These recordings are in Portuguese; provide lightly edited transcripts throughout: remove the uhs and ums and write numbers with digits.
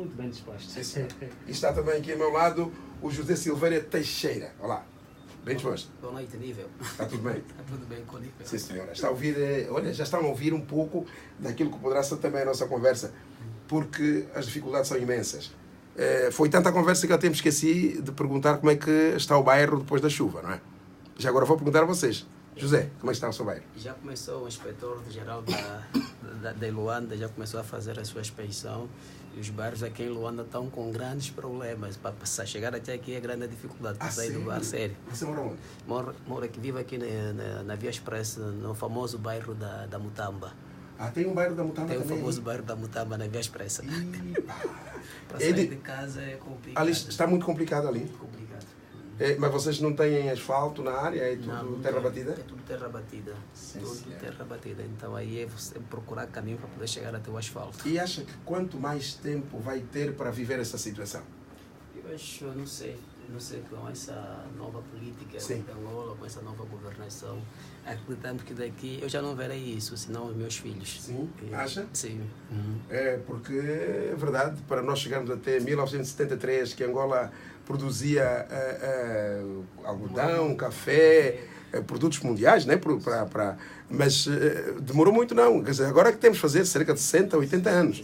Muito bem disposto. Sim, senhor. E está também aqui ao meu lado o José Silveira Teixeira. Olá. Bem disposto? Boa noite, Nível. Está tudo bem? Está tudo bem com o Nível. Sim, senhora. Está a ouvir, olha, já estão a ouvir um pouco daquilo que poderá ser também a nossa conversa, porque as dificuldades são imensas. Foi tanta conversa que eu até me esqueci de perguntar como é que está o bairro depois da chuva, não é? Já agora vou perguntar a vocês. José, como é que está o seu bairro? Já começou o inspetor-geral de Luanda, já começou a fazer a sua inspeção. E os bairros aqui em Luanda estão com grandes problemas. Para chegar até aqui é grande dificuldade para sair do bar, sério. Você mora onde? Moro aqui, vivo aqui na Via Expressa, no famoso bairro da Mutamba. Ah, tem um bairro da Mutamba também? Tem o famoso bairro da Mutamba na Via Expressa. Para sair de casa é complicado. Ali está muito complicado ali? Muito complicado. Mas vocês não têm asfalto na área? É tudo Não, terra batida? É tudo terra batida. Sim, tudo sim. terra batida. Então aí é você procurar caminho para poder chegar até o asfalto. E acha que quanto mais tempo vai ter para viver essa situação? Eu acho, não sei com essa nova política Sim. de Angola, com essa nova governação, acreditamos que daqui eu já não verei isso, senão os meus filhos. Sim? Acha? Sim. É, porque é verdade, para nós chegarmos até 1973, que Angola produzia algodão, café, produtos mundiais, né? Mas demorou muito não. Quer dizer, agora que temos de fazer cerca de 60, 80 anos.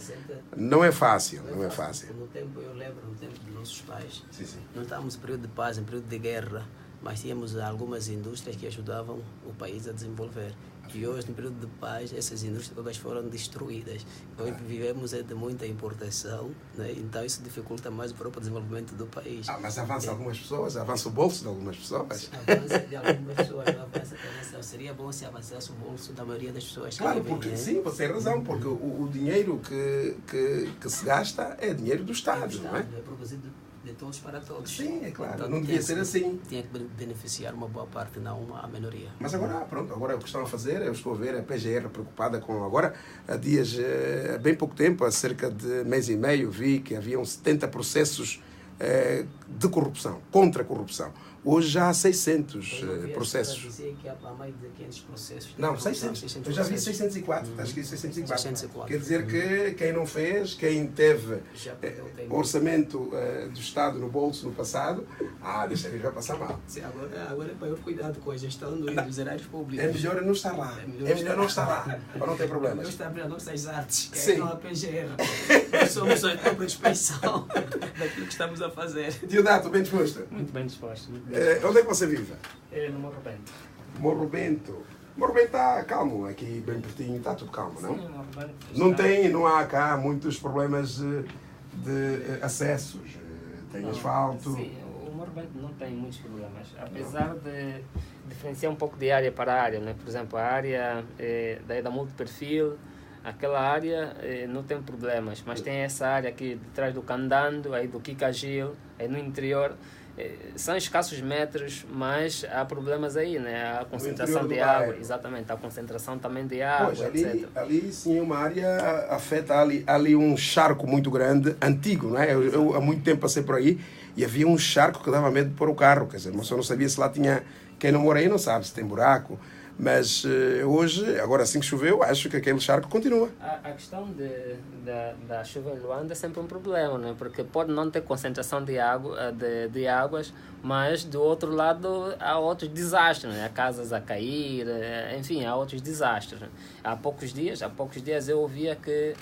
Não é fácil, não é fácil. No tempo, eu lembro, no tempo dos nossos pais, Sim, sim. não estávamos em período de paz, em período de guerra, mas tínhamos algumas indústrias que ajudavam o país a desenvolver. E hoje, no período de paz, essas indústrias todas foram destruídas. Hoje vivemos de muita importação, né? Então isso dificulta mais o próprio desenvolvimento do país. Mas avança algumas pessoas, avança o bolso de algumas pessoas. Avança de algumas pessoas, não avança também. Seria bom se avançasse o bolso da maioria das pessoas. Claro, porque sim, você tem razão, porque o dinheiro que se gasta é dinheiro do Estado, não é? É produzido de todos para todos. Sim, é claro, Então, não devia ser assim. Tinha que beneficiar uma boa parte, não a minoria. Mas agora, pronto, agora o que estão a fazer, eu estou a ver a PGR preocupada com agora, há dias, há bem pouco tempo, há cerca de mês e meio, vi que haviam 70 processos de corrupção, contra a corrupção. Hoje já há 600 processos. Dizia que há mais de 500 processos. Não, 600. Eu já vi 604. Está escrito 604. Quer dizer que quem não fez, quem teve orçamento do Estado no bolso no passado, deixa ele vai passar mal. Sim, agora é maior cuidado com a gestão dos erários públicos. É melhor não estar lá. É melhor não estar lá, para não ter problemas. Nós estamos nas nossas artes, que Sim. não a PGR. Nós somos a própria inspeção daquilo que estamos a fazer. Diodato, bem disposto? Muito bem disposto. Muito bem. Onde é que você vive? No Morro Bento. Morro Bento. Morro Bento está calmo, aqui bem pertinho, está tudo calmo, não? Sim, Morro Bento Não há cá muitos problemas de acessos. Tem asfalto. Sim, o Morro Bento não tem muitos problemas, apesar de diferenciar um pouco de área para área, né? Por exemplo, a área da multiperfil, aquela área não tem problemas, mas tem essa área aqui de trás do Candando, aí do Kikagil, aí no interior. São escassos metros, mas há problemas aí, né? A concentração de água, exatamente, a concentração também de água, pois, etc. Ali sim é uma área, afeta ali um charco muito grande, antigo, não é? Eu há muito tempo passei por aí e havia um charco que dava medo de pôr o carro, quer dizer, mas eu não sabia se lá tinha, quem não mora aí não sabe se tem buraco, mas hoje, agora assim que choveu, acho que aquele charco continua. A questão da chuva em Luanda é sempre um problema, né? Porque pode não ter concentração de águas, mas do outro lado há outros desastres, né? Há casas a cair, enfim, há outros desastres. Né? Há poucos dias eu ouvia que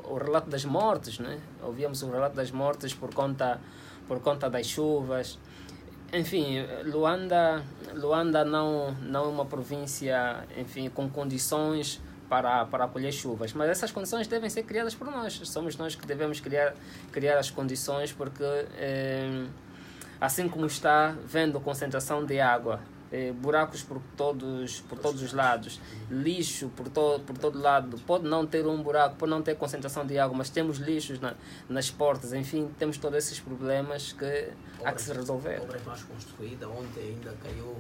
o relato das mortes, né? Ouvíamos o relato das mortes por conta das chuvas. Enfim, Luanda não é uma província, enfim, com condições para acolher chuvas, mas essas condições devem ser criadas por nós. Somos nós que devemos criar as condições, porque assim como está vendo concentração de água, buracos por todos os lados, lixo por todo lado, pode não ter um buraco, pode não ter concentração de água, mas temos lixos nas portas, enfim, temos todos esses problemas que há que se resolver. Obras mais construídas, ontem ainda caiu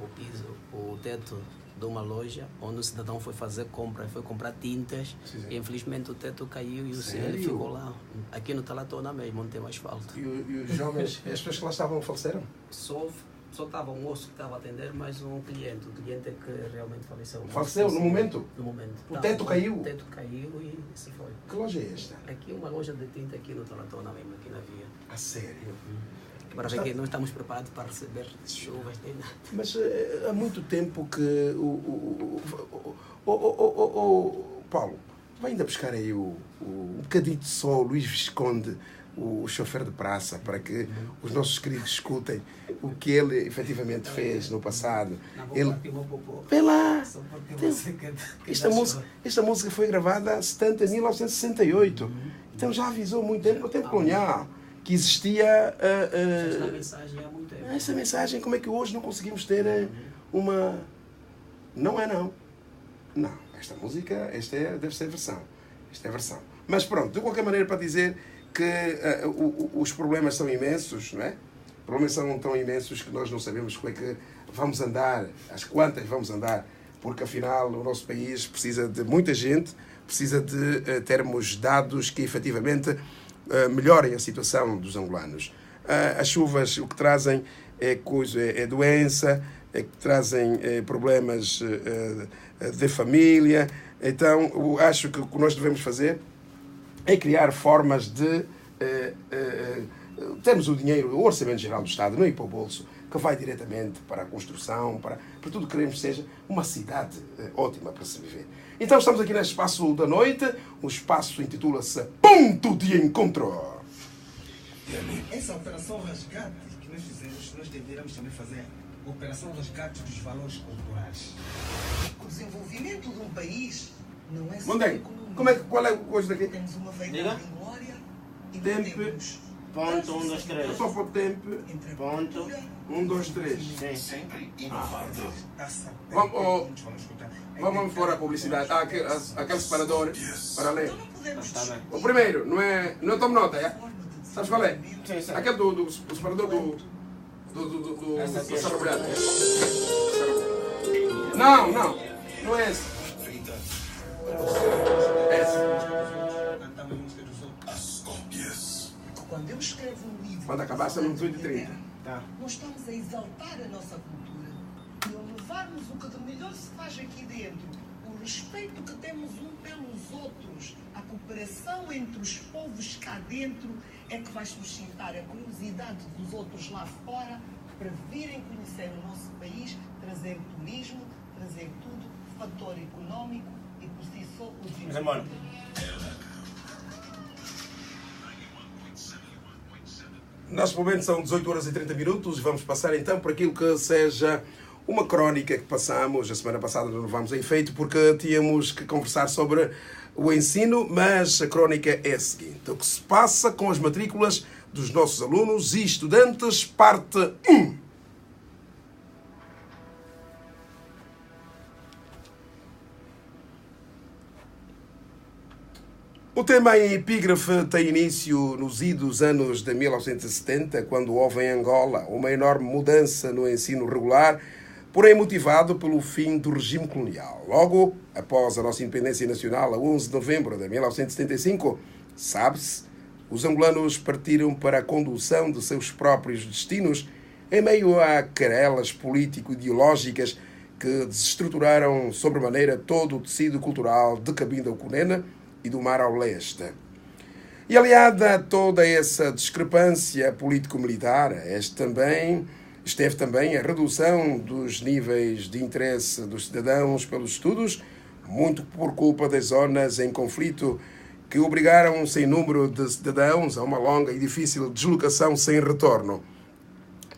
o piso, o teto de uma loja, onde o cidadão foi fazer compra, foi comprar tintas, e infelizmente o teto caiu e ele ficou lá. Aqui no Talatona mesmo, onde tem o asfalto. E os jovens, as pessoas que lá estavam faleceram? Só só estava um moço que estava a atender, mais um cliente. O cliente é que realmente faleceu. Faleceu no momento? No momento. O teto caiu? O teto caiu e se foi. Que loja é esta? Aqui uma loja de tinta aqui no Talatona mesmo, aqui na via. A sério? Para ver que não estamos preparados para receber chuvas nem nada. Mas há muito tempo que Paulo, vai ainda buscar aí um bocadinho de só o Luís Visconde, o chofer de praça, para que os nossos queridos escutem o que ele efetivamente fez no passado. Ele... Vê lá! Esta música foi gravada em 1968. Então já avisou muito tempo, no tempo colonial, que existia Essa mensagem há muito tempo. essa mensagem. Como é que hoje não conseguimos ter uma... Não é não. Não, esta música, deve ser a versão. Esta é a versão. Mas pronto, de qualquer maneira, para dizer que os problemas são imensos, não é? Os problemas são tão imensos que nós não sabemos como é que vamos andar, às quantas vamos andar, porque afinal o nosso país precisa de muita gente, precisa de termos dados que efetivamente melhorem a situação dos angolanos. As chuvas o que trazem é doença, que trazem problemas de família. Então, eu acho que o que nós devemos fazer é criar formas de termos o dinheiro, o Orçamento Geral do Estado, não ir para o bolso, que vai diretamente para a construção, para tudo que queremos que seja uma cidade ótima para se viver. Então, estamos aqui neste espaço da noite. O espaço intitula-se Ponto de Encontro. Essa operação resgate que nós fizemos, nós deveríamos também fazer operação resgate dos valores culturais. O desenvolvimento de um país não é só econômico. Qual é a coisa daqui? Temos uma vaidade em glória e Tempo. temos... Ponto 1, 2, 3. Só para o tempo. Ponto 1, 2, 3. Sim. Sempre inovador. Vamos fora a publicidade. Aquele separador para ler. Então não podemos... Está bem. O primeiro, não é... Não tomo nota, é? Sabes qual é? Sim, sim. Aquele do separador do sarrobrado. Não é esse. Cantamos a música dos outros. Quando eu escrevo um livro... Quando acabar, são 18h30. Tá. Nós estamos a exaltar a nossa cultura e a levarmos o que de melhor se faz aqui dentro, o respeito que temos um pelos outros, a cooperação entre os povos cá dentro, é que vai suscitar a curiosidade dos outros lá fora para virem conhecer o nosso país, trazer turismo, trazer tudo, fator económico e por si só o desenvolvimento. Neste momento são 18h30. Vamos passar então por aquilo que seja uma crónica que passamos. A semana passada não vamos em feito porque tínhamos que conversar sobre o ensino, mas a crónica é a seguinte: o que se passa com as matrículas dos nossos alunos e estudantes, parte 1. O tema em epígrafe tem início nos idos anos de 1970, quando houve em Angola uma enorme mudança no ensino regular, porém motivado pelo fim do regime colonial. Logo após a nossa independência nacional, a 11 de novembro de 1975, sabe-se, os angolanos partiram para a condução de seus próprios destinos em meio a querelas político-ideológicas que desestruturaram sobremaneira todo o tecido cultural de Cabinda Cunene e do Mar ao Leste. E aliada a toda essa discrepância político-militar, esteve também a redução dos níveis de interesse dos cidadãos pelos estudos, muito por culpa das zonas em conflito que obrigaram um sem número de cidadãos a uma longa e difícil deslocação sem retorno.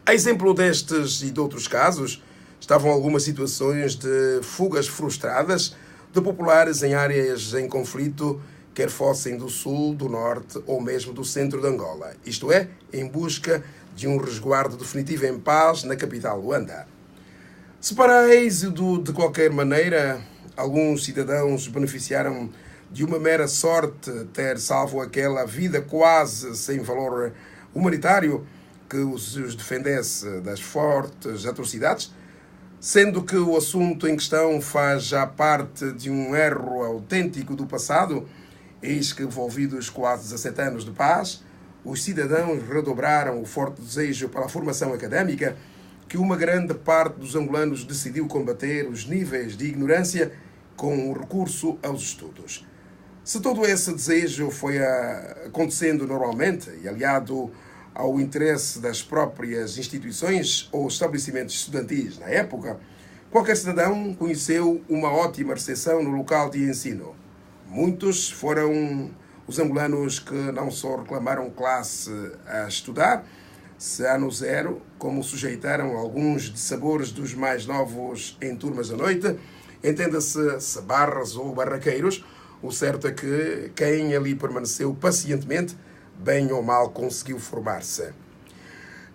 A exemplo destes e de outros casos, estavam algumas situações de fugas frustradas de populares em áreas em conflito, quer fossem do sul, do norte ou mesmo do centro de Angola. Isto é, em busca de um resguardo definitivo em paz na capital, Luanda. Se para êxodo de qualquer maneira, alguns cidadãos beneficiaram de uma mera sorte ter salvo aquela vida quase sem valor humanitário que os defendesse das fortes atrocidades, sendo que o assunto em questão faz já parte de um erro autêntico do passado, eis que, envolvidos quase 17 anos de paz, os cidadãos redobraram o forte desejo pela formação académica que uma grande parte dos angolanos decidiu combater os níveis de ignorância com o recurso aos estudos. Se todo esse desejo foi acontecendo normalmente e aliado ao interesse das próprias instituições ou estabelecimentos estudantis na época, qualquer cidadão conheceu uma ótima recepção no local de ensino. Muitos foram os angolanos que não só reclamaram classe a estudar, se ano zero, como sujeitaram alguns dissabores dos mais novos em turmas à noite, entenda-se barras ou barraqueiros. O certo é que quem ali permaneceu pacientemente, bem ou mal, conseguiu formar-se.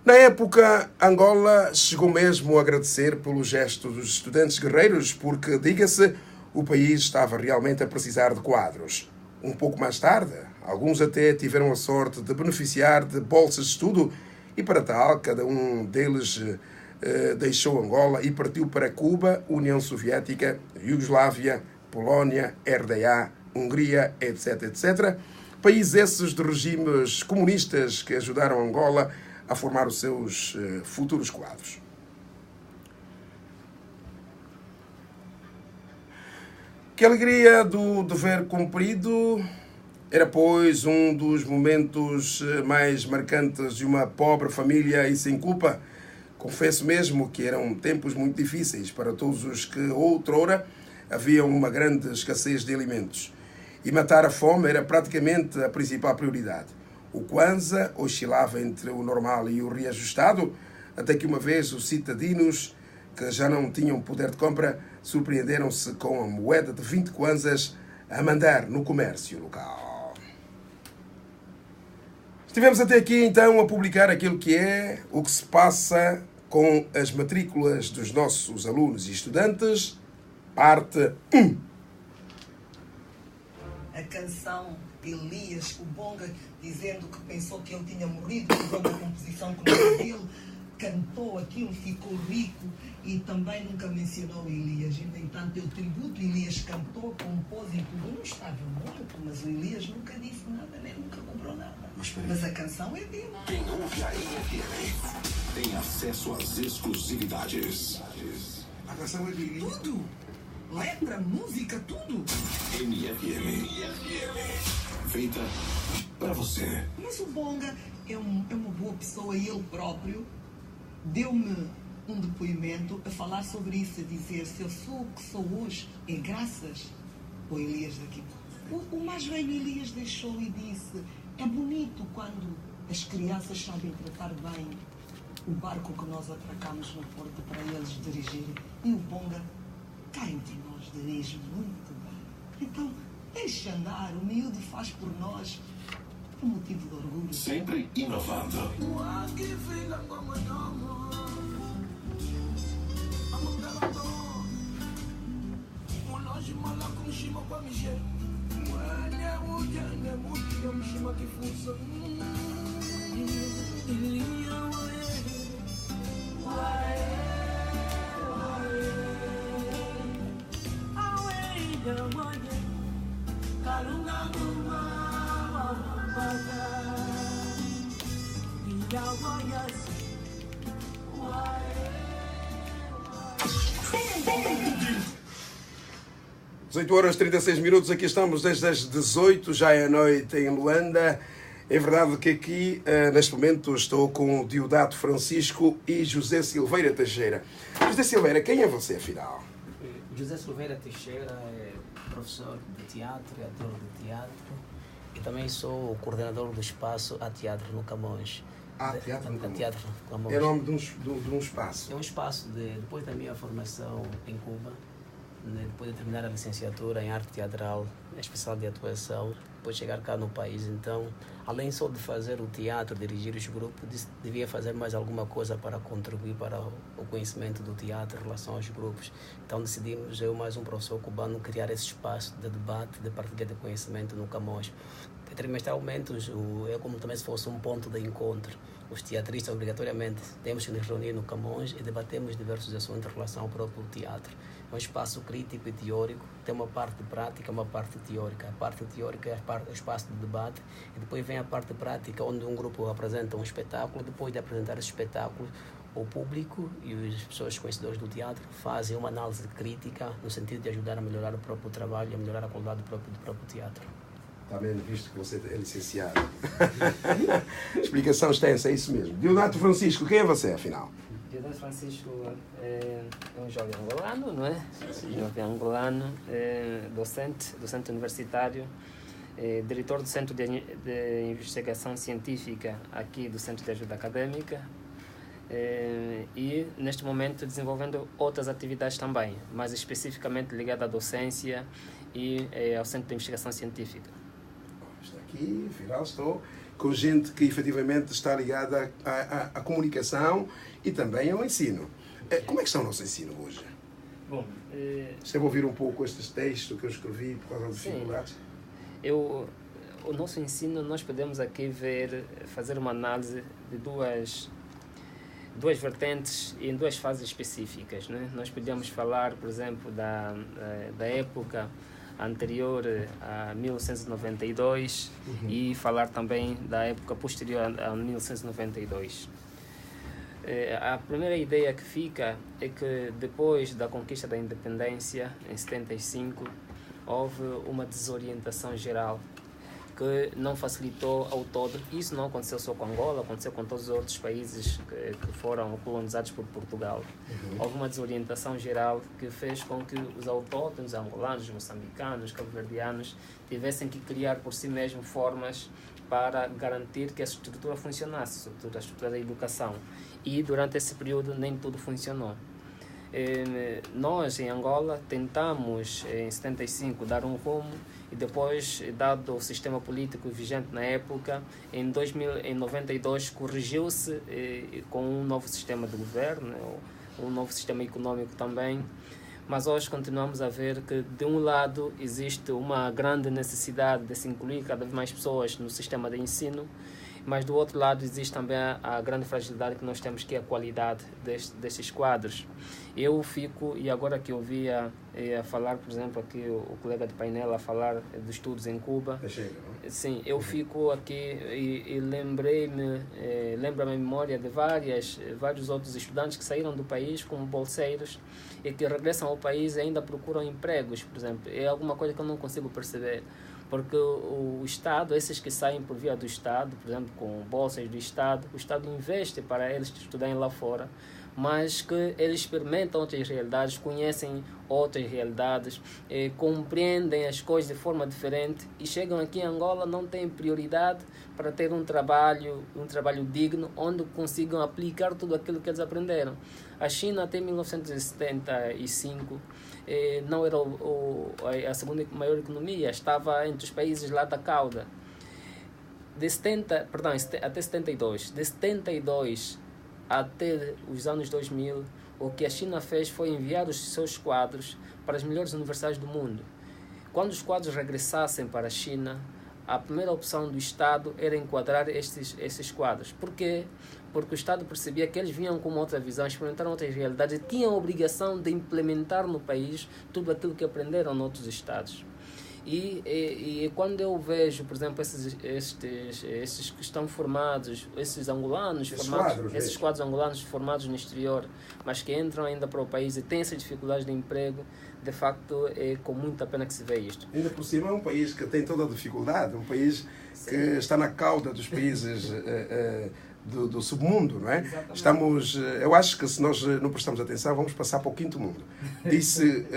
Na época, Angola chegou mesmo a agradecer pelo gesto dos estudantes guerreiros, porque, diga-se, o país estava realmente a precisar de quadros. Um pouco mais tarde, alguns até tiveram a sorte de beneficiar de bolsas de estudo e, para tal, cada um deles deixou Angola e partiu para Cuba, União Soviética, Iugoslávia, Polónia, RDA, Hungria, etc., etc. Países esses de regimes comunistas que ajudaram Angola a formar os seus futuros quadros. Que alegria do dever cumprido era, pois, um dos momentos mais marcantes de uma pobre família e sem culpa. Confesso mesmo que eram tempos muito difíceis para todos os que outrora havia uma grande escassez de alimentos. E matar a fome era praticamente a principal prioridade. O Kwanza oscilava entre o normal e o reajustado, até que uma vez os citadinos, que já não tinham poder de compra, surpreenderam-se com a moeda de 20 kwanzas a mandar no comércio local. Estivemos até aqui então a publicar aquilo que é o que se passa com as matrículas dos nossos alunos e estudantes. Parte 1. A canção Elias, o Bonga, dizendo que pensou que ele tinha morrido, pegou uma composição que não era dele, cantou aquilo, ficou rico e também nunca mencionou Elias. E, no entanto, deu tributo. Elias cantou, compôs e tudo. Não estava morto, mas o Elias nunca disse nada, nem nunca cobrou nada. Mas a canção é dele. Quem ouve a IFM tem acesso às exclusividades. A canção é de Elias. Tudo! Letra, música, tudo! MFM. Feita para você. Mas o Bonga é uma boa pessoa e ele próprio deu-me um depoimento a falar sobre isso, a dizer: se eu sou o que sou hoje, é graças ao Elias daqui. O mais velho Elias deixou e disse: é bonito quando as crianças sabem tratar bem o barco que nós atracamos no porto para eles dirigirem. E o Bonga, cá entre nós, dirige muito bem. Então, deixe andar, o miúdo faz por nós por motivo de orgulho. Sempre inovando. Às 8h36, aqui estamos desde as 18, já é noite em Luanda. É verdade que aqui, neste momento, estou com o Diodato Francisco e José Silveira Teixeira. José Silveira, quem é você, afinal? José Silveira Teixeira é professor de teatro, é ator de teatro e também sou o coordenador do espaço A Teatro no Camões. Teatro no Camões. Teatro no Camões. É o nome de um espaço. É um espaço depois da minha formação em Cuba, depois de terminar a licenciatura em arte teatral, especial de atuação, depois de chegar cá no país, então, além só de fazer o teatro, dirigir os grupos, devia fazer mais alguma coisa para contribuir para o conhecimento do teatro em relação aos grupos. Então decidimos, eu mais um professor cubano, criar esse espaço de debate, de partilha de conhecimento no Camões. Trimestralmente é como também se fosse um ponto de encontro. Os teatristas, obrigatoriamente, temos que nos reunir no Camões e debatemos diversos assuntos em relação ao próprio teatro. É um espaço crítico e teórico tem uma parte prática, uma parte teórica. A parte teórica é o espaço de debate e depois vem a parte prática, onde um grupo apresenta um espetáculo. Depois de apresentar esse espetáculo, o público e as pessoas conhecedoras do teatro fazem uma análise crítica no sentido de ajudar a melhorar o próprio trabalho e a melhorar a qualidade do próprio teatro. Está bem, visto que você é licenciado. Explicação extensa, é isso mesmo. Diodato Francisco, quem é você, afinal? Diodato Francisco é um jovem angolano, não é? Jovem angolano, docente universitário, diretor do Centro de Investigação Científica aqui do Centro de Ajuda Académica, e neste momento desenvolvendo outras atividades também, mais especificamente ligada à docência e ao Centro de Investigação Científica. Está aqui, afinal estou com gente que efetivamente está ligada à comunicação e também ao ensino. Como é que está o nosso ensino hoje? Bom, você vai ouvir um pouco estes textos que eu escrevi por causa das dificuldades? O nosso ensino, nós podemos aqui fazer uma análise de duas vertentes e em duas fases específicas, né? Nós podemos falar, por exemplo, da época anterior a 1992 e falar também da época posterior a 1992. A primeira ideia que fica é que depois da conquista da independência, em 75, houve uma desorientação geral que não facilitou ao todo. Isso não aconteceu só com Angola, aconteceu com todos os outros países que foram colonizados por Portugal. Houve uma desorientação geral que fez com que os autóctones, angolanos, moçambicanos, cabo-verdianos, tivessem que criar por si mesmos formas para garantir que essa estrutura funcionasse, a estrutura da educação. E durante esse período nem tudo funcionou. Nós, em Angola, tentamos, em 75, dar um rumo e depois, dado o sistema político vigente na época, em 92 corrigiu-se com um novo sistema de governo, um novo sistema econômico também, mas hoje continuamos a ver que, de um lado, existe uma grande necessidade de se incluir cada vez mais pessoas no sistema de ensino, mas do outro lado existe também a grande fragilidade que nós temos, que é a qualidade destes quadros. Eu fico, e agora que eu via a falar, por exemplo, aqui o colega de painel a falar dos estudos em Cuba, sim, eu fico aqui e lembro a minha memória de vários outros estudantes que saíram do país como bolseiros e que regressam ao país e ainda procuram empregos, por exemplo. É alguma coisa que eu não consigo perceber. Porque o Estado, esses que saem por via do Estado, por exemplo, com bolsas do Estado, o Estado investe para eles estudarem lá fora, mas que eles experimentam outras realidades, conhecem outras realidades, compreendem as coisas de forma diferente e chegam aqui em Angola, não têm prioridade para ter um trabalho digno, onde consigam aplicar tudo aquilo que eles aprenderam. A China, até 1975, não era a segunda maior economia, estava entre os países lá da cauda. Até 72. De 72 até os anos 2000, o que a China fez foi enviar os seus quadros para as melhores universidades do mundo. Quando os quadros regressassem para a China, a primeira opção do Estado era enquadrar esses quadros. Por quê? Porque o Estado percebia que eles vinham com uma outra visão, experimentaram outras realidades e tinham a obrigação de implementar no país tudo aquilo que aprenderam noutros Estados. E quando eu vejo, por exemplo, esses que estão formados, esses angolanos formados, esses quadros angolanos formados no exterior, mas que entram ainda para o país e têm essas dificuldades de emprego, de facto é com muita pena que se vê isto. Ainda por cima é um país que tem toda a dificuldade, um país que está na cauda dos países do submundo, não é? Exatamente. Eu acho que se nós não prestamos atenção, vamos passar para o quinto mundo. Disse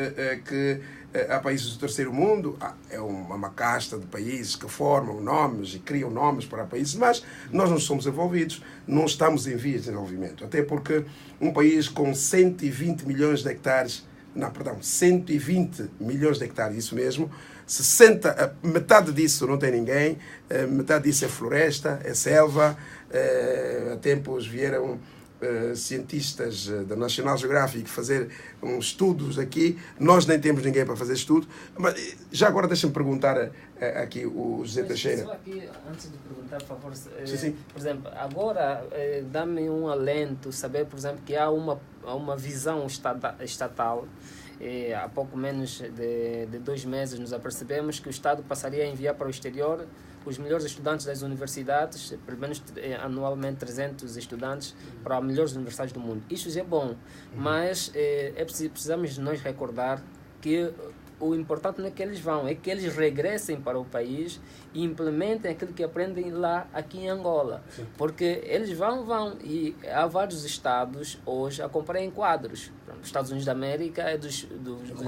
que há países do terceiro mundo, é uma casta de países que formam nomes e criam nomes para países, mas nós não somos envolvidos, não estamos em vias de desenvolvimento. Até porque um país com 120 milhões de hectares, 120 milhões de hectares, isso mesmo, metade disso não tem ninguém, metade disso é floresta, é selva. Há tempos vieram cientistas da National Geographic fazer uns estudos aqui, nós nem temos ninguém para fazer estudo. Mas já agora deixa-me perguntar aqui o José Teixeira. Só aqui, antes de perguntar, por favor, sim. Por exemplo, agora dá-me um alento saber, por exemplo, que há uma visão estatal há pouco menos de 2 meses nos apercebemos que o Estado passaria a enviar para o exterior os melhores estudantes das universidades, pelo menos anualmente 300 estudantes para as melhores universidades do mundo. Isso já é bom, mas precisamos nós recordar que o importante não é que eles vão, é que eles regressem para o país e implementem aquilo que aprendem lá aqui em Angola. Sim. Porque eles vão e há vários estados hoje a comprar em quadros. Os Estados Unidos da América é dos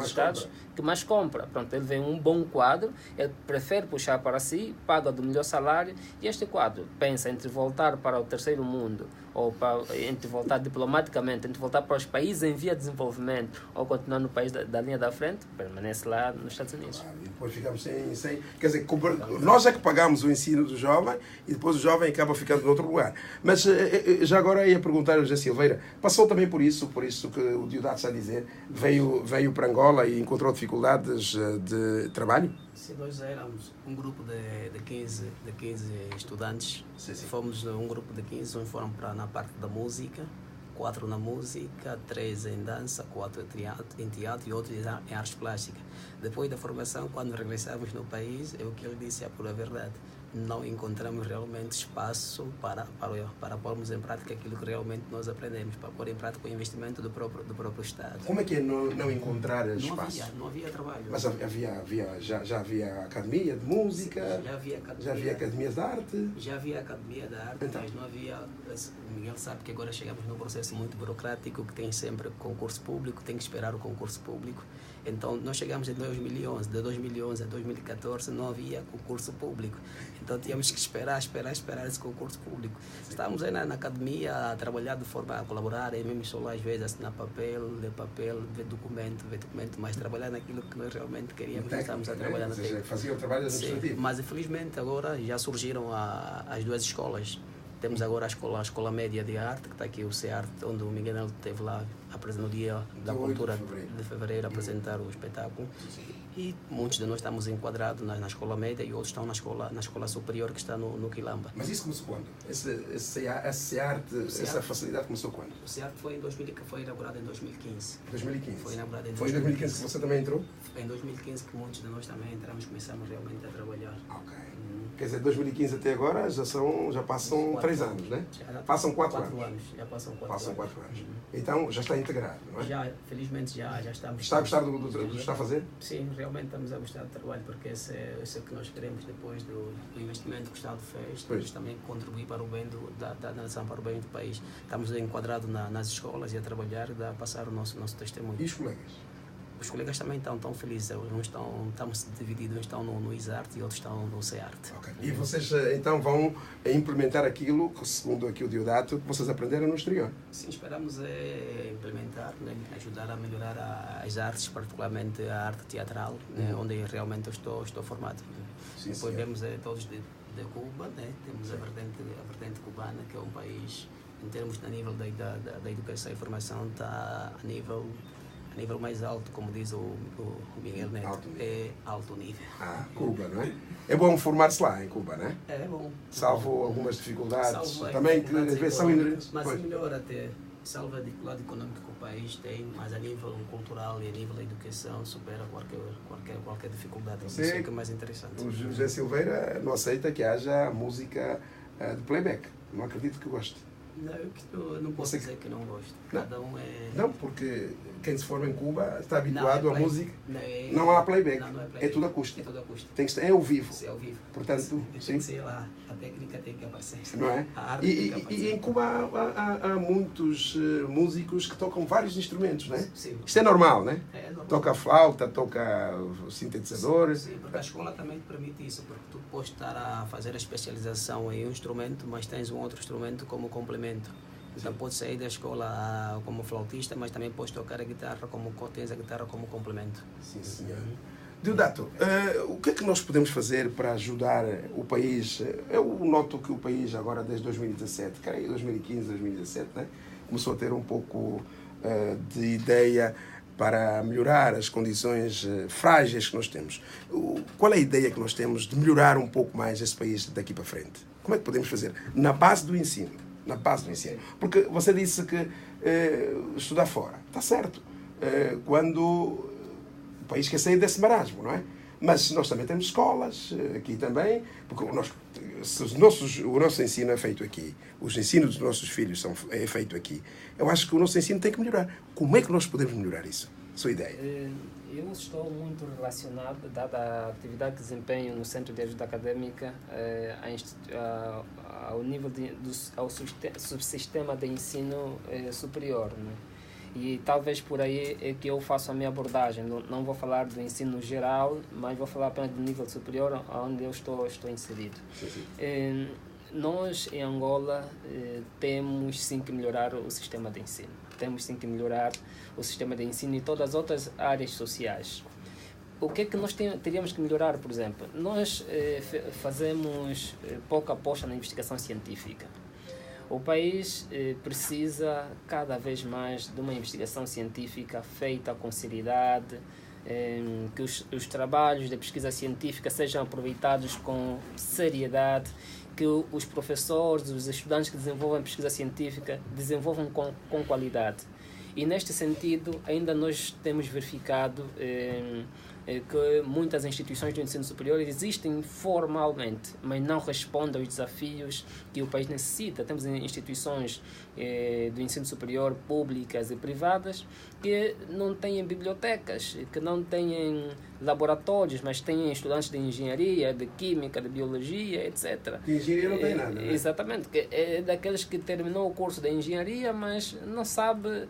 estados que mais compra. Pronto, ele vê um bom quadro, ele prefere puxar para si, paga do melhor salário, e este quadro pensa entre voltar para o terceiro mundo ou entre voltar diplomaticamente, entre voltar para os países em via de desenvolvimento ou continuar no país da linha da frente, permanece lá nos Estados Unidos. Claro, e depois ficamos sem... Quer dizer, nós é que pagamos o ensino do jovem e depois o jovem acaba ficando em outro lugar. Mas já agora ia perguntar ao José Silveira, passou também por isso que o Diodato está a dizer, veio para Angola e encontrou dificuldades de trabalho? Sim, nós éramos um grupo de 15 estudantes. Sim. Fomos um grupo de 15, uns foram na parte da música, 4 na música, 3 em dança, 4 em teatro e outros em artes plásticas. Depois da formação, quando regressamos no país, é o que ele disse, é a pura verdade. Não encontramos realmente espaço para pormos em prática aquilo que realmente nós aprendemos, para pôr em prática o investimento do próprio Estado. Como é que é não encontrar espaço? Não havia trabalho. Mas já havia academia de música? Já havia academias de arte? Já havia academia de arte, então, mas não havia... O Miguel sabe que agora chegamos num processo muito burocrático, que tem sempre concurso público, tem que esperar o concurso público. Então, nós chegamos em 2011, de 2011 a 2014 não havia concurso público. Então, tínhamos que esperar esse concurso público. Estávamos aí na academia a trabalhar de forma a colaborar, aí mesmo só lá às vezes assinar ler papel, ver documento, mas trabalhar naquilo que nós realmente queríamos. Estávamos a trabalhar na técnica. Fazia o trabalho administrativo. Mas, infelizmente, agora já surgiram as 2 escolas. Temos agora a Escola Média de Arte, que está aqui o CEART, onde o Miguel esteve lá no dia da cultura de fevereiro a apresentar o espetáculo. E muitos de nós estamos enquadrados na Escola Média e outros estão na escola Superior, que está no Quilamba. Mas isso começou quando? Essa facilidade começou quando? O CEART foi inaugurado em 2015. 2015? Foi inaugurado em 2015. Foi em 2015 que você também entrou? Foi em 2015 que muitos de nós também entramos, começamos realmente a trabalhar. Ok. Quer dizer, 2015 até agora já passam 3 anos, né? Passam 4 anos. Já passam 4 anos. Passam 4 anos. Então já está integrado, não é? Já, felizmente já estamos. Está a gostar do que está a fazer? Sim, realmente estamos a gostar do trabalho, porque esse é o que nós queremos depois do investimento que o Estado fez. Temos também contribuir para o bem da nação, para o bem do país. Estamos enquadrados nas escolas e a trabalhar e a passar o nosso testemunho. E os colegas? Os colegas também estão felizes, estamos divididos, uns estão no ISART e outros estão no CEART. Okay. E vocês então vão implementar aquilo que, segundo aqui o Diodato, que vocês aprenderam no exterior? Sim, esperamos implementar, né, ajudar a melhorar as artes, particularmente a arte teatral, né, onde realmente eu estou formado. Sim, depois vemos todos de Cuba, né, temos a vertente cubana, que é um país, em termos a nível da educação e formação, está a nível mais alto, como diz o Miguel Neto, alto nível. Cuba, não é? É bom formar-se lá, em Cuba, não é? É bom. Salvo algumas dificuldades, também que às vezes são inerentes. Mas melhor até, salvo a dificuldade econômica que o país tem, mas a nível cultural e a nível da educação supera qualquer dificuldade. Isso é que é mais interessante. O José Silveira não aceita que haja música de playback. Não acredito que goste. Não, eu não posso dizer que não gosto. Cada um é... Não, porque quem se forma em Cuba está habituado à música. Não há playback. É tudo acústico. Tem que ser, é ao vivo. É ao vivo. Portanto, tem que ser lá. A técnica tem que aparecer. Não é? E em Cuba há muitos músicos que tocam vários instrumentos, não é? Sim. Isto é normal, não é? É normal. Toca flauta, toca sintetizador. Sim, porque a escola também permite isso, porque tu podes estar a fazer a especialização em um instrumento, mas tens um outro instrumento como complemento. Então podes sair da escola como flautista, mas também podes tocar a guitarra tens a guitarra como complemento. Sim, senhor. Diodato, o que é que nós podemos fazer para ajudar o país? Eu noto que o país agora desde 2017, creio 2015, 2017, né, começou a ter um pouco de ideia para melhorar as condições frágeis que nós temos. Qual é a ideia que nós temos de melhorar um pouco mais esse país daqui para frente? Como é que podemos fazer? Na base do ensino. Porque você disse que estudar fora, está certo. quando o país quer sair desse marasmo, não é? Mas nós também temos escolas aqui também, porque o nosso ensino é feito aqui, os ensinos dos nossos filhos é feito aqui. Eu acho que o nosso ensino tem que melhorar. Como é que nós podemos melhorar isso? Sua ideia? Eu estou muito relacionado, dada a atividade que desempenho no Centro de Ajuda Académica, ao nível ao subsistema de ensino superior, né? E talvez por aí é que eu faço a minha abordagem. Não vou falar do ensino geral, mas vou falar apenas do nível superior, onde eu estou inserido. Sim. Nós, em Angola, temos sim que melhorar o sistema de ensino. Temos sim que melhorar o sistema de ensino e todas as outras áreas sociais. O que é que nós teríamos que melhorar, por exemplo? Nós fazemos pouca aposta na investigação científica. O país precisa cada vez mais de uma investigação científica feita com seriedade, que os trabalhos de pesquisa científica sejam aproveitados com seriedade, que os professores, os estudantes que desenvolvem pesquisa científica desenvolvam com qualidade. E neste sentido, ainda nós temos verificado que muitas instituições do ensino superior existem formalmente, mas não respondem aos desafios que o país necessita. Temos instituições do ensino superior públicas e privadas que não têm bibliotecas, que não têm laboratórios, mas têm estudantes de engenharia, de química, de biologia, etc. De engenharia não tem nada, né? Exatamente, que é daqueles que terminou o curso de engenharia, mas não sabe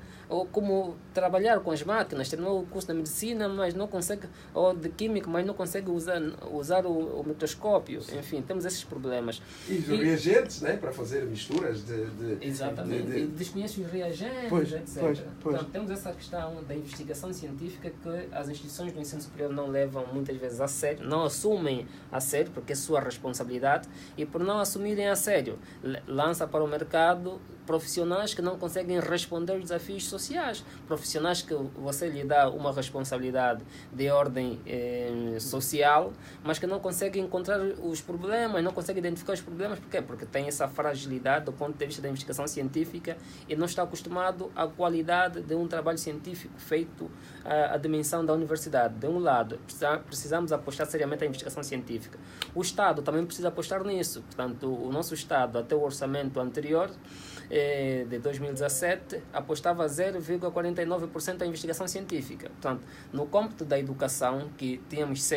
como trabalhar com as máquinas, terminou o curso de medicina, mas não consegue, ou de química, mas não consegue usar o microscópio. Enfim, temos esses problemas. E os reagentes, né, para fazer misturas Exatamente, e desconhece os reagentes, etc. Então, temos essa questão da investigação científica que as instituições do ensino superior não levam muitas vezes a sério, não assumem a sério, porque é sua responsabilidade, e por não assumirem a sério, lança para o mercado profissionais que não conseguem responder aos desafios sociais, profissionais que você lhe dá uma responsabilidade de ordem social, mas que não conseguem encontrar os problemas, não conseguem identificar os problemas. Por quê? Porque tem essa fragilidade do ponto de vista da investigação científica e não está acostumado à qualidade de um trabalho científico feito à dimensão da universidade. De um lado, precisamos apostar seriamente na investigação científica. O Estado também precisa apostar nisso. Portanto, o nosso Estado, até o orçamento anterior, de 2017, apostava 0,49% à investigação científica. Portanto, no cômputo da educação, que tínhamos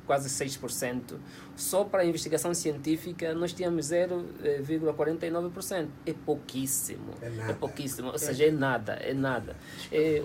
quase 6%, só para a investigação científica nós tínhamos 0,49%. É pouquíssimo. É pouquíssimo. Ou seja, é nada.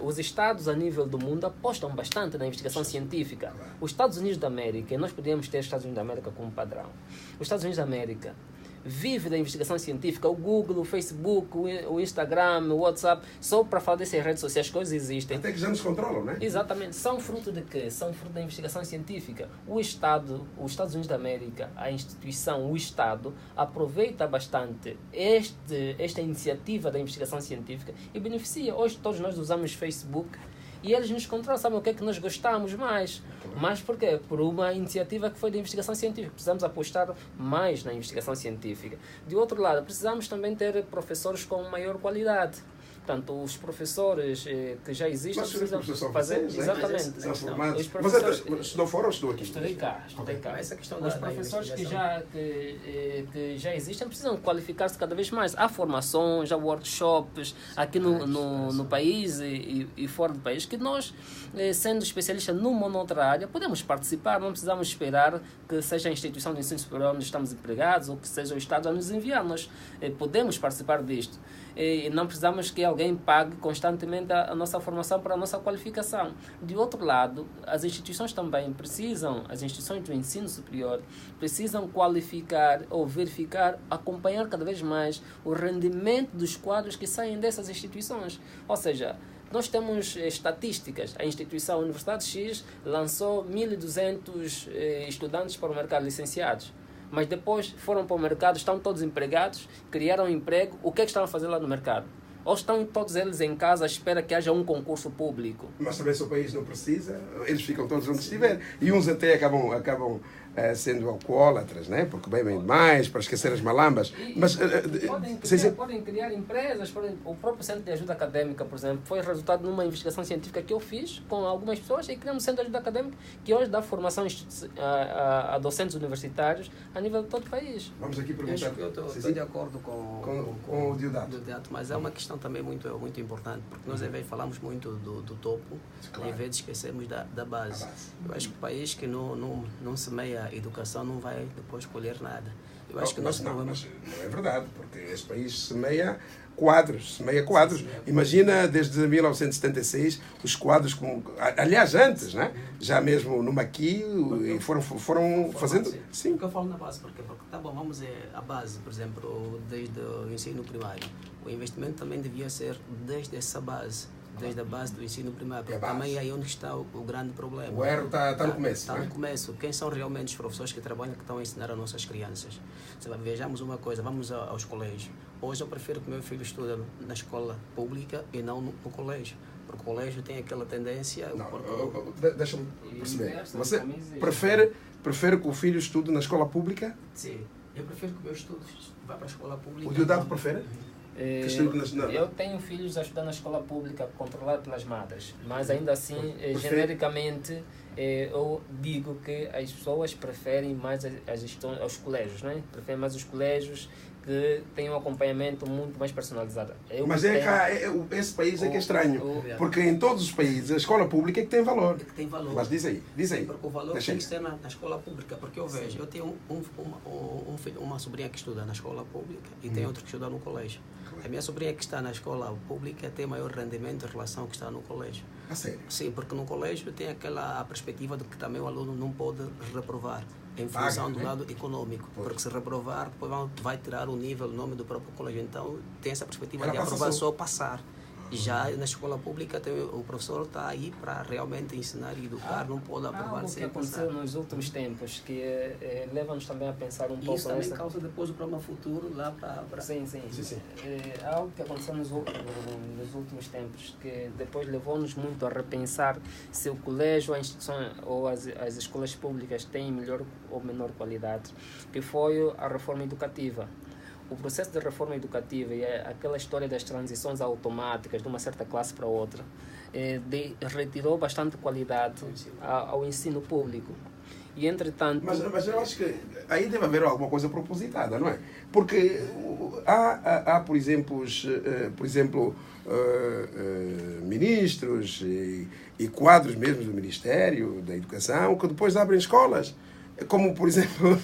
Os Estados, a nível do mundo, apostam bastante na investigação científica. Os Estados Unidos da América, e nós podíamos ter os Estados Unidos da América como padrão. Os Estados Unidos da América vive da investigação científica, o Google, o Facebook, o Instagram, o WhatsApp, só para falar dessas redes sociais, coisas existem. Até que já nos controlam, não é? Exatamente. São fruto de quê? São fruto da investigação científica. O Estado, os Estados Unidos da América, a instituição, o Estado, aproveita bastante esta iniciativa da investigação científica e beneficia. Hoje todos nós usamos Facebook e eles nos controlam, sabem o que é que nós gostamos mais. Mas por quê? Por uma iniciativa que foi de investigação científica. Precisamos apostar mais na investigação científica. De outro lado, precisamos também ter professores com maior qualidade. Portanto, os professores que já existem precisam fazer... Exatamente. São formados. Mas estudou fora ou estudou aqui? Estudei cá. Essa questão os professores que já existem precisam qualificar-se cada vez mais. Há formações, há workshops aqui no país e fora do país que nós, sendo especialistas numa ou noutra área, podemos participar. Não precisamos esperar que seja a instituição de ensino superior onde estamos empregados ou que seja o Estado a nos enviar. Nós podemos participar disto. E não precisamos que alguém pague constantemente a nossa formação para a nossa qualificação. De outro lado, as instituições também precisam, as instituições do ensino superior, precisam qualificar ou verificar, acompanhar cada vez mais o rendimento dos quadros que saem dessas instituições. Ou seja, nós temos estatísticas. A instituição Universidade X lançou 1.200 estudantes para o mercado licenciados. Mas depois foram para o mercado, estão todos empregados, criaram um emprego. O que é que estão a fazer lá no mercado? Ou estão todos eles em casa à espera que haja um concurso público? Mas também se o país não precisa, eles ficam todos onde estiver. E uns até acabam sendo alcoólatras, né? Porque bebem demais, para esquecer as malambas. Mas, podem criar empresas. O próprio Centro de Ajuda Académica, por exemplo, foi resultado de uma investigação científica que eu fiz com algumas pessoas e criamos um Centro de Ajuda Académica que hoje dá formação a docentes universitários a nível de todo o país. Vamos aqui perguntar. Eu estou de acordo com o Diodato. Mas é uma questão também muito importante, porque nós às vezes falamos muito do topo, claro, e às vezes esquecemos da base. Eu acho que o país que não semeia educação não vai depois colher nada. Eu acho que nós não é verdade, porque este país semeia quadros. Imagina, desde 1976, os quadros, aliás, antes, né? Já mesmo no Maqui, foram fazendo... Sim. O que eu falo na base, porque tá bom, vamos à base, por exemplo, desde o ensino primário. O investimento também devia ser desde essa base. Desde a base do ensino primário, porque também é aí onde está o grande problema. O erro está no começo. Está no começo. Quem são realmente os professores que trabalham, que estão a ensinar as nossas crianças? Vejamos uma coisa, vamos aos colégios. Hoje eu prefiro que meu filho estude na escola pública e não no colégio. Porque o colégio tem aquela tendência... Deixa-me perceber. Você prefere que o filho estude na escola pública? Sim. Eu prefiro que o meu estudo vá para a escola pública. O Diodato prefere? Eu tenho filhos a estudar na escola pública controlada pelas madres, mas ainda assim, genericamente, eu digo que as pessoas preferem mais aos colégios, né? Preferem mais os colégios que têm um acompanhamento muito mais personalizado. Mas esse país é que é estranho, porque em todos os países a escola pública é que tem valor. Mas diz aí. Porque o valor tem que ser na escola pública, porque eu vejo, eu tenho uma sobrinha que estuda na escola pública e tem outro que estuda no colégio. A minha sobrinha que está na escola pública tem maior rendimento em relação ao que está no colégio. Ah, sério? Sim, porque no colégio tem aquela perspectiva de que também o aluno não pode reprovar em função do lado econômico, porque se reprovar, depois vai tirar o nível, o nome do próprio colégio. Então tem essa perspectiva de aprovar só passar. Já na escola pública o professor está aí para realmente ensinar e educar, não pode aprovar sem passar. O que aconteceu nos últimos tempos, que leva-nos também a pensar um pouco... Isso também causa depois o problema futuro lá para... Sim. Algo que aconteceu nos últimos tempos, que depois levou-nos muito a repensar se o colégio, a instituição ou as escolas públicas têm melhor ou menor qualidade, que foi a reforma educativa. O processo de reforma educativa e aquela história das transições automáticas de uma certa classe para outra retirou bastante qualidade ao ensino público. E, entretanto... Mas eu acho que aí deve haver alguma coisa propositada, não é? Porque há por exemplo, ministros e quadros mesmo do Ministério da Educação que depois abrem escolas. Como, por exemplo,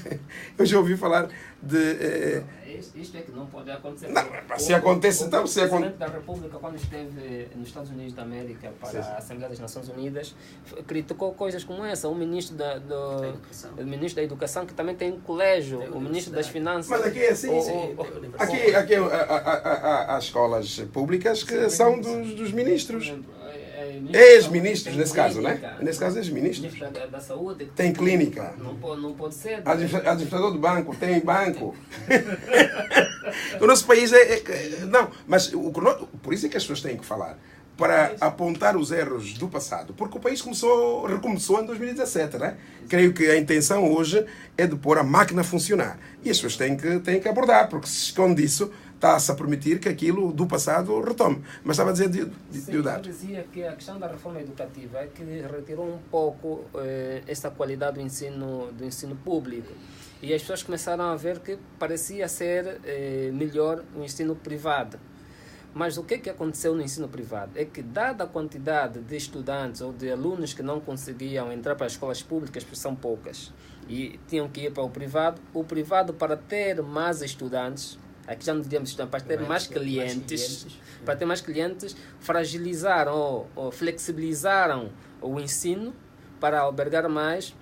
eu já ouvi falar de... Isto é que não pode acontecer. Não, se acontece, então... O Presidente da República, quando esteve nos Estados Unidos da América para a Assembleia das Nações Unidas, criticou coisas como essa. O ministro o ministro da Educação, que também tem um colégio, o ministro das Finanças... Mas aqui é assim. Aqui há escolas públicas que são dos ministros. Ex-ministros, nesse caso, né? Nesse caso, ex-ministros. Ministro da Saúde. Tem clínica. Não pode ser. Administrador do banco. Tem banco. O nosso país não, mas por isso é que as pessoas têm que falar. Para apontar os erros do passado. Porque o país recomeçou em 2017, né? Creio que a intenção hoje é de pôr a máquina a funcionar. E as pessoas têm que abordar, porque se esconde isso, está-se a permitir que aquilo do passado retome. Mas estava a dizer Diodato. Eu dizia que a questão da reforma educativa é que retirou um pouco essa qualidade do ensino público. E as pessoas começaram a ver que parecia ser melhor o ensino privado. Mas o que aconteceu no ensino privado é que, dada a quantidade de estudantes ou de alunos que não conseguiam entrar para as escolas públicas, porque são poucas, e tinham que ir para o privado para ter mais estudantes, aqui já não diríamos estudantes, para ter mais clientes, fragilizaram ou flexibilizaram o ensino para albergar mais,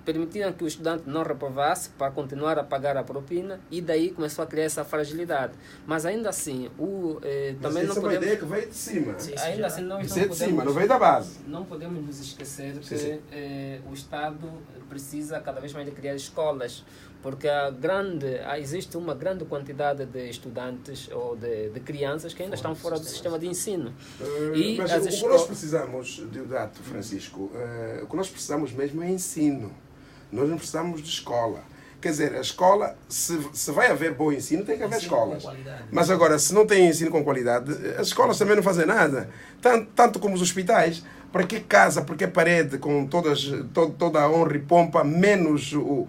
permitiram que o estudante não reprovasse para continuar a pagar a propina, e daí começou a criar essa fragilidade. Mas ainda assim, também não podemos... Essa é uma ideia que veio de cima. Ainda assim, não veio da base. Não podemos nos esquecer que o Estado precisa cada vez mais de criar escolas, porque existe uma grande quantidade de estudantes ou de crianças que ainda estão fora do sistema de ensino. Mas o que nós precisamos, Diodato, Francisco, o que nós precisamos mesmo é ensino. Nós não precisamos de escola. Quer dizer, a escola, se vai haver bom ensino, tem que haver escolas. Mas agora, se não tem ensino com qualidade, as escolas também não fazem nada. Tanto como os hospitais. Para que casa, para que parede com toda a honra e pompa, menos o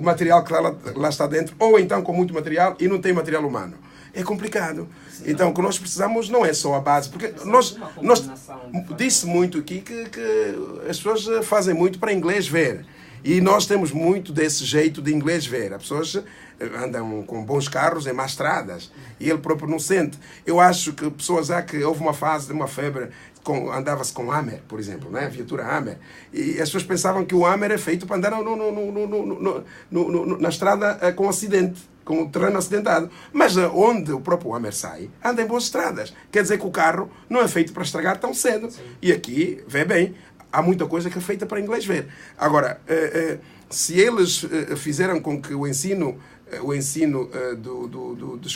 material que lá está dentro, ou então com muito material e não tem material humano. É complicado. Então, o que nós precisamos não é só a base. Porque nós disse muito aqui que as pessoas fazem muito para inglês ver. E nós temos muito desse jeito de inglês ver. As pessoas andam com bons carros em más estradas e ele próprio não sente. Eu acho que pessoas que houve uma fase de uma febre, andava-se com Hammer, por exemplo, né? Viatura Hammer. E as pessoas pensavam que o Hammer é feito para andar na estrada com acidente, com o terreno acidentado. Mas onde o próprio Hammer sai, anda em boas estradas. Quer dizer que o carro não é feito para estragar tão cedo. Sim. E aqui, vê bem, há muita coisa que é feita para inglês ver. Agora, se eles fizeram com que o ensino de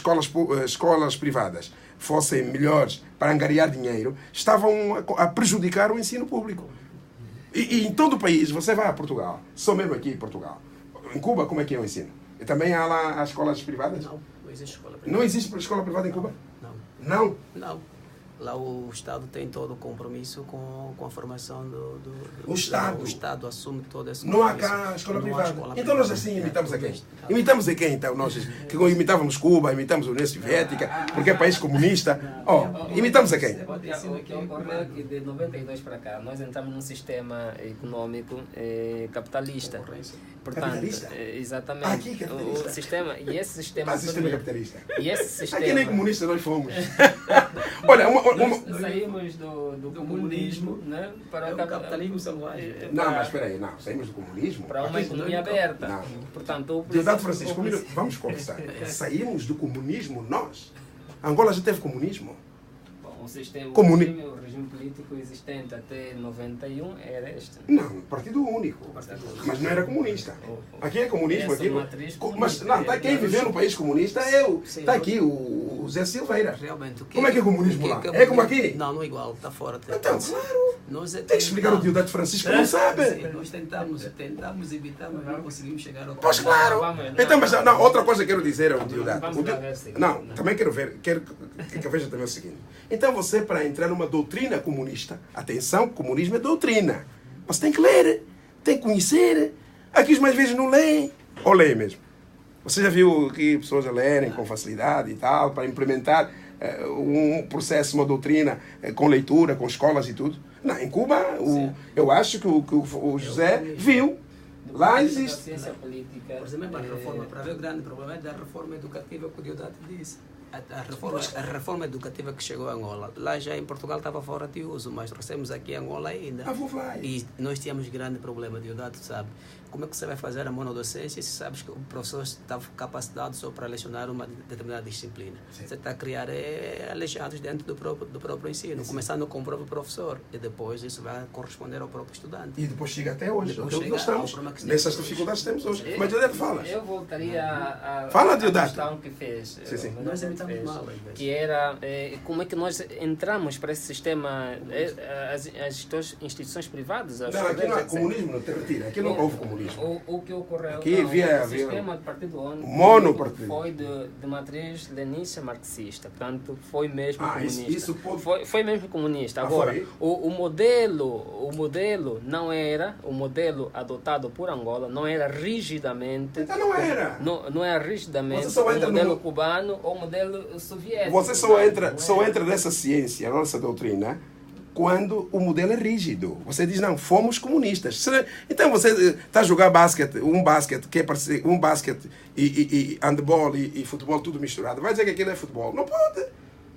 escolas privadas fossem melhores para angariar dinheiro, estavam a prejudicar o ensino público. E em todo o país, você vai a Portugal, só mesmo aqui em Portugal. Em Cuba, como é que é o ensino? E também há lá as escolas privadas? Não existe escola privada. Não existe escola privada em Cuba? Não. Não? Não. Lá o Estado tem todo o compromisso com a formação do o Estado? O Estado assume todo esse compromisso. Não há cá escola privada? Então nós assim imitamos a quem? Imitamos a quem então? Nós que imitávamos Cuba, imitamos a União Soviética, porque é país comunista. Imitamos a quem? O que ocorreu é que de 92 para cá nós entramos num sistema econômico capitalista. Portanto, capitalista? Exatamente. Aqui, capitalista. O sistema, e esse sistema... sistema capitalista. E esse sistema... Aqui nem comunista nós fomos. Olha, saímos do comunismo, né, para o capitalismo selvagem. Não, mas espera aí, saímos do comunismo para uma economia aberta. Não. Portanto, Deodado Francisco, vamos conversar. Saímos do comunismo nós? Angola já teve comunismo? O regime político existente até 91 era este. Não, partido único. Mas não era comunista. Aqui é comunismo. Aqui mas não, quem viveu no país comunista é está aqui o Zé Silveira. Realmente, como é que é comunismo lá? É como aqui? Não é igual, está fora. Então, claro. Tem que explicar o Deodado Francisco, não sabe. Sim, nós tentamos evitar, mas não conseguimos chegar ao... Pois claro. Então, mas outra coisa que eu quero dizer ao Deodado. Não, também quero que veja também o seguinte. Então você, para entrar numa doutrina comunista, atenção, comunismo é doutrina. Você tem que ler, tem que conhecer. Aqui os mais vezes não leem. Ou leem mesmo. Você já viu que pessoas lerem com facilidade e tal, para implementar um processo, uma doutrina com leitura, com escolas e tudo? Não, em Cuba, eu acho que o José viu. Lá existe. Por exemplo, a reforma, para ver o grande problema é da reforma educativa que o Deodado disse. A reforma educativa que chegou a Angola, lá já em Portugal estava fora de uso, mas trouxemos aqui a Angola ainda. E nós tínhamos grande problema, Deodado sabe. Como é que você vai fazer a monodocência se sabes que o professor está capacitado só para lecionar uma determinada disciplina? Sim. Você está a criar aleijados dentro do próprio ensino, começando com o próprio professor, e depois isso vai corresponder ao próprio estudante. E depois chega até hoje, nós estamos nessas dificuldades que temos hoje. Mas Deodado fala. Eu voltaria à questão que fez. Sim. Nós que era como é que nós entramos para esse sistema, as instituições privadas. Não, aqui não há comunismo, não te retira. Aqui não houve comunismo. O que ocorreu aqui o sistema de partido monopartido foi de matriz leninista marxista, portanto foi mesmo comunista. Isso foi mesmo comunista. Agora, o modelo não era, o modelo adotado por Angola não era rigidamente. Então não era. Não era rigidamente o modelo cubano ou o modelo soviético. Você só entra nessa ciência, nossa doutrina, quando o modelo é rígido. Você diz, não, fomos comunistas. Então você está a jogar basquete que é parecido, basquete e handball e futebol tudo misturado. Vai dizer que aquilo é futebol. Não pode.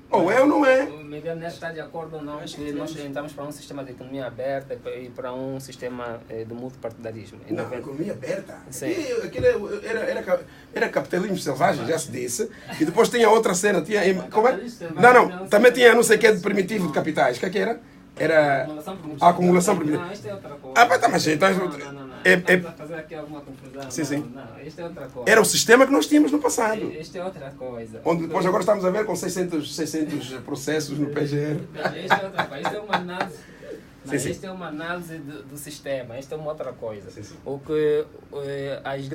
Ou é ou não é? O Miguel Neto está de acordo ou não que nós entramos para um sistema de economia aberta e para um sistema de multipartidarismo. Não, economia aberta? Sim. Aquilo era capitalismo selvagem, já se disse. E depois tinha outra cena. Como é? Não, também tinha não sei o que de primitivo de capitais. O que era? Era a acumulação primitiva. Não, isto é outra coisa. Mas então... Estamos a fazer aqui alguma confusão. Sim. Não, isto é outra coisa. Era o sistema que nós tínhamos no passado. Isto é outra coisa. Onde depois agora estamos a ver com 600 processos no PGR. Isto é outra coisa. Isto é uma análise Mas sim. isto é uma análise do sistema, isto é uma outra coisa. Sim, sim. O que as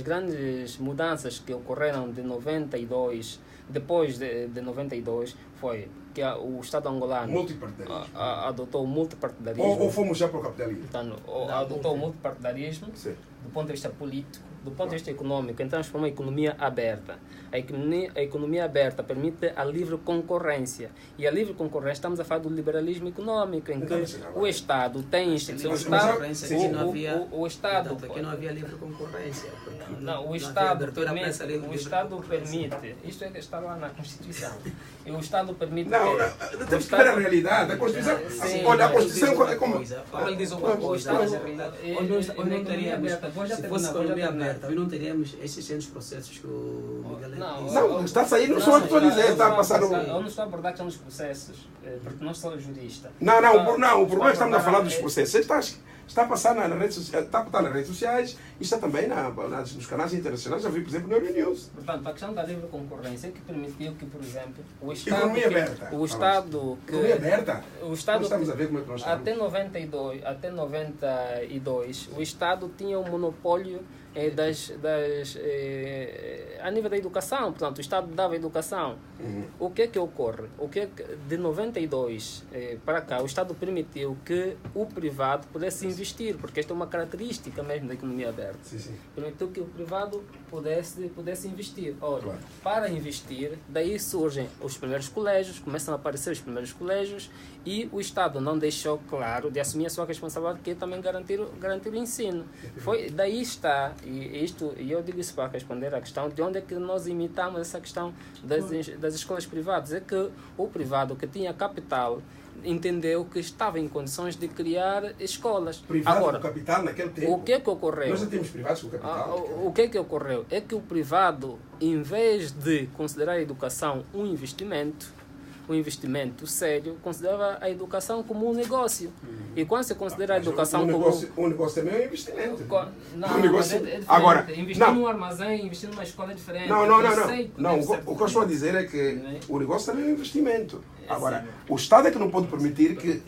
grandes mudanças que ocorreram de 92, depois de 92, foi que o Estado angolano Multipartidarismo. adotou o multipartidarismo. Ou fomos já para o capitalismo? Portanto, adotou o multipartidarismo Sim. do ponto de vista político, do ponto de vista econômico, então transformou a economia aberta. A economia aberta permite a livre concorrência. E a livre concorrência, estamos a falar do liberalismo econômico, em que o Estado tem instituições. O Estado. Aqui não havia livre concorrência. Não, o Estado permite. Isto é que está lá na Constituição. E o Estado permite. Não, temos que ver a realidade. A Constituição. Sim, Olha, a Constituição é como. Como ele diz uma coisa, se fosse economia aberta, nós não teríamos esses centros processos que o Miguel disse. Não, está a sair, não sou eu que estou a dizer, está a passar Eu não estou a abordar que são os processos, porque não sou jurista. Não, o problema é que estamos a falar dos processos. Está a passar nas redes sociais, está a botar nas redes sociais e está também nos canais internacionais. Já vi, por exemplo, no Euronews. Portanto, a questão da livre concorrência que permitiu que, por exemplo, o Estado. Economia aberta. O Estado que. Economia aberta. O Estado, estamos a ver como é que nós estamos. Até 92, o Estado tinha um monopólio a nível da educação, portanto, o Estado dava educação. O que é que ocorre? De 92 para cá, o Estado permitiu que o privado pudesse investir, porque esta é uma característica mesmo da economia aberta. Sim. Permitiu que o privado pudesse investir. Ora, Claro. para investir, daí surgem os primeiros colégios, começam a aparecer os primeiros colégios e o Estado não deixou claro de assumir a sua responsabilidade, que é também garantir o ensino. Daí está, e eu digo isso para responder à questão de onde é que nós imitamos essa questão das escolas privadas. É que o privado que tinha capital entendeu que estava em condições de criar escolas. Privado Agora, com capital naquele tempo. o que é que ocorreu? Nós já temos privados com capital. O que é que ocorreu? É que o privado, em vez de considerar a educação um investimento sério, considerava a educação como um negócio. E quando se considera a educação como... Um negócio também é um investimento. Não, Um negócio... é diferente. Agora, investir num armazém, investir numa escola é diferente. Não. Não, O que eu estou a dizer é que o negócio também é um investimento. Agora, o Estado é que não pode permitir que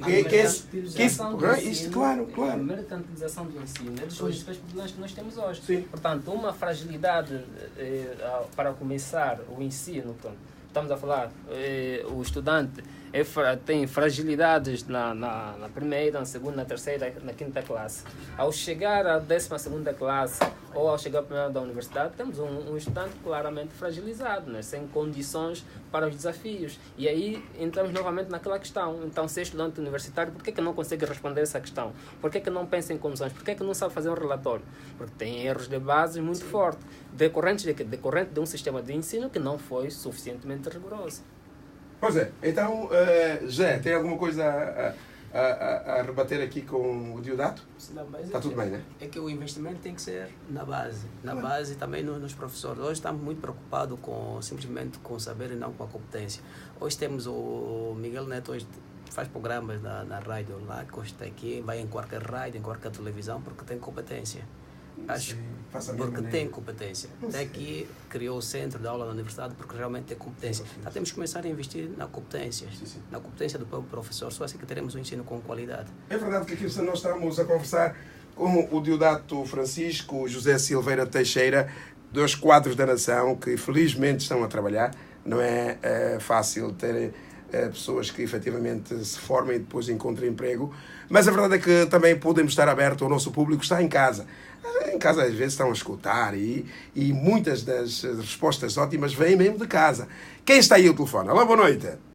isso, claro. A mercantilização do ensino é dos principais problemas que nós temos hoje. Sim. Portanto, uma fragilidade para começar o ensino, estamos a falar, o estudante tem fragilidades na primeira, na segunda, na terceira, na quinta classe. Ao chegar à 12ª classe ou ao chegar ao primeiro da universidade, temos um estudante claramente fragilizado, né? Sem condições para os desafios. E aí entramos novamente naquela questão. Então, ser estudante universitário, por que não consegue responder essa questão? Por que não pensa em condições? Por que não sabe fazer um relatório? Porque tem erros de base muito fortes, decorrente de um sistema de ensino que não foi suficientemente rigoroso. Pois é. Então, Zé, tem alguma coisa a rebater aqui com o Diodato? Está tudo bem, né? É que o investimento tem que ser na base. Na base também nos professores. Hoje estamos muito preocupados simplesmente com o saber e não com a competência. Hoje temos o Miguel Neto, hoje faz programas na rádio lá, que hoje está aqui, vai em qualquer rádio, em qualquer televisão, porque tem competência. Acho porque tem competência. Até aqui criou o centro de aula da universidade porque realmente tem competência. Então temos que começar a investir na competência. Na competência do próprio professor. Só assim que teremos um ensino com qualidade. É verdade que aqui nós estamos a conversar com o Diodato Francisco, o José Silveira Teixeira, 2 quadros da nação que felizmente estão a trabalhar. Não é fácil ter pessoas que efetivamente se formem e depois encontrem emprego. Mas a verdade é que também podemos estar abertos, o nosso público está em casa. Em casa às vezes estão a escutar e muitas das respostas ótimas vêm mesmo de casa. Quem está aí ao telefone? Alô, boa noite.